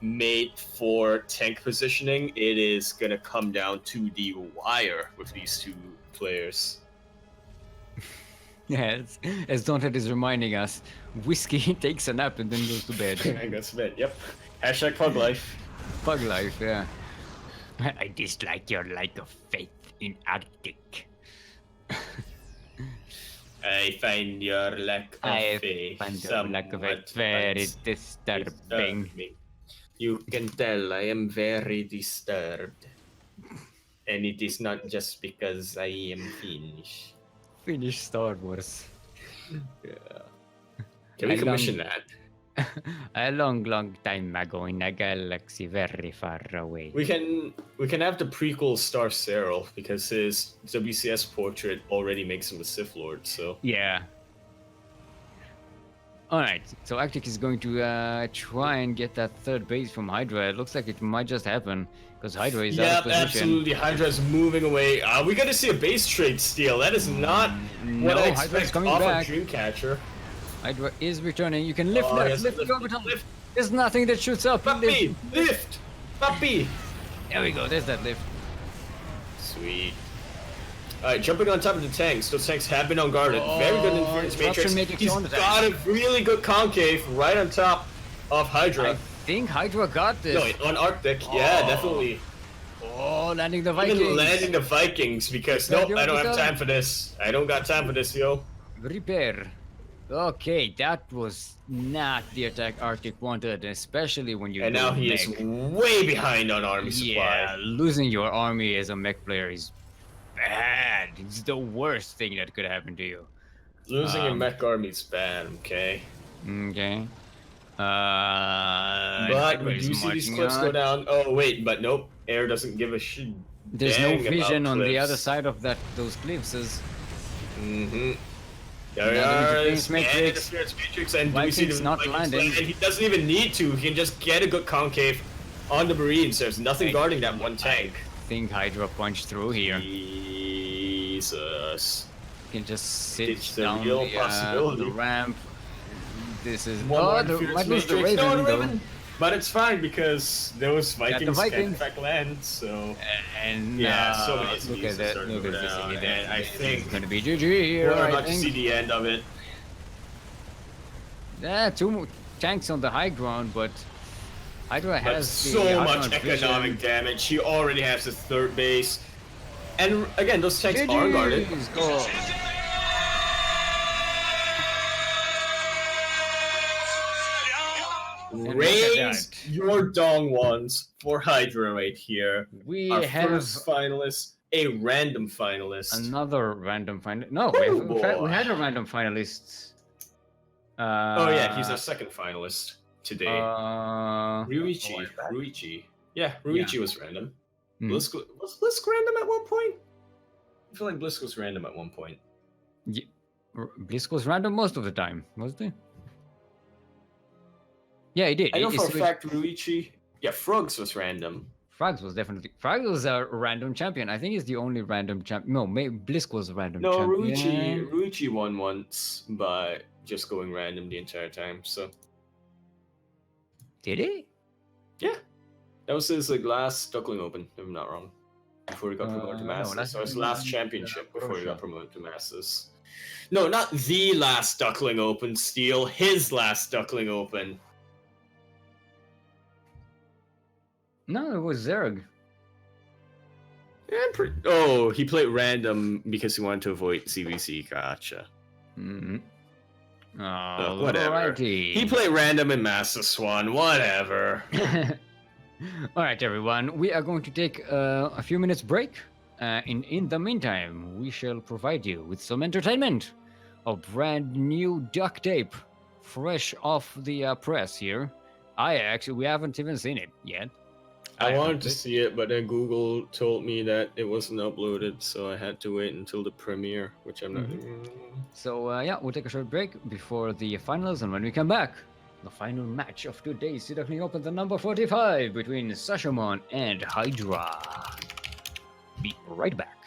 made for tank positioning, it is gonna come down to the wire with these two players. Yeah, as Daunted is reminding us, Whiskey takes a nap and then goes to bed. I guess bed. Yep. Hashtag pug life. Pug life, yeah. I dislike your lack of faith in Arctic. I find your lack of I faith find your lack of it somewhat very disturbing. disturbing. You can tell I am very disturbed. And it is not just because I am Finnish. Finish Star Wars. Yeah. Can we I commission long- that? A long, long time ago in a galaxy very far away. We can have the prequel Star Cyril because his WCS portrait already makes him a Sith Lord, so Yeah. Alright, so Arctic is going to try and get that third base from Hydra. It looks like it might just happen, because Hydra is out Yeah, of position. absolutely. Hydra's moving away. We gotta see a base trade steal. That is not what I Hydra's expect coming off back. of Dreamcatcher. Hydra is returning. You can lift Oh, that, yes, lift lift, the orbital. lift. There's nothing that shoots up. Puppy! Lift! Puppy! There we go, there's that lift. Sweet. Alright, jumping on top of the tanks. Those tanks have been unguarded. Very good interference Disruption matrix. matrix He's on the got a really good concave right on top of Hydra. I think Hydra got this. No, on Arctic. Yeah, definitely. Oh, landing the Vikings. Even landing the Vikings because nope, I don't have time for this. I don't got time for this, yo. Repair. Okay, that was not the attack Arctic wanted, especially when you And now he is way behind on army supply. Yeah, losing your army as a mech player is bad. It's the worst thing that could happen to you. Losing your mech army is bad, okay? Okay. But we do see these cliffs go down. Oh wait, but nope. Air doesn't give a shit. There's no dang vision about on the cliffs. other side of those cliffs. Mm-hmm. There we Another are. interference matrix. Interference matrix, and do we see Vikings the not Vikings landing. land? He doesn't even need to. He can just get a good concave on the Marines. There's nothing guarding that one tank. I think Hydra punched through here. Jesus. You can just sit It's the down real the possibility. ramp. This is One more the, interference might lose the matrix. Raven, No, the though. Raven. But it's fine because those Got the Vikings can't Vikings. in fact land, so... And Yeah, so many look SCVs at that. starting to Look go at this. down, Look at and that. I think it's gonna be GG here. we're I about to see think. the end of it. Yeah, two more tanks on the high ground, but Hydra But has so the much high ground vision. economic damage. He already has his third base. And again, those tanks are GG's. guarded. Oh. And look at Raise that. your dong ones for Hydra right here. We Our have first finalist, a random finalist. another random finalist. No, Woo, in fact, we boy. had a random finalist. Oh yeah, he's our second finalist today. Ruichi. oh, Ruichi. Yeah, Ruichi was random. Hmm. Blisk was Blisk random at one point? I feel like Blisk was random at one point. Blisk was random most of the time, wasn't he? Yeah, he did. I know He for a switched- fact Ruichi. Yeah, Frogs was random. Frags was definitely. Frags was a random champion. I think he's the only random champion. No, maybe Blisk was a random No, champion. Ruichi won once by just going random the entire time. So Did he? yeah, that was his like last Duckling Open, if I'm not wrong. Before he got promoted to no, Masters. that's- So his last championship yeah, before he got Russia. promoted to Masters. No, not the last Duckling Open, Steel. His last Duckling Open. No, it was Zerg. Oh, he played random because he wanted to avoid CVC. Gotcha. Mm-hmm. Oh, Whatever. alrighty. He played random in Master Swan. Whatever. All right, everyone. We are going to take a few minutes break. In the meantime, we shall provide you with some entertainment. A brand new duct tape, fresh off the press here. We haven't even seen it yet. I wanted to see it, but then Google told me that it wasn't uploaded, so I had to wait until the premiere, which I'm not. So yeah, we'll take a short break before the finals, and when we come back, the final match of today's Sea Duckling Open, the number 45 between Sashomon and Hydra. Be right back.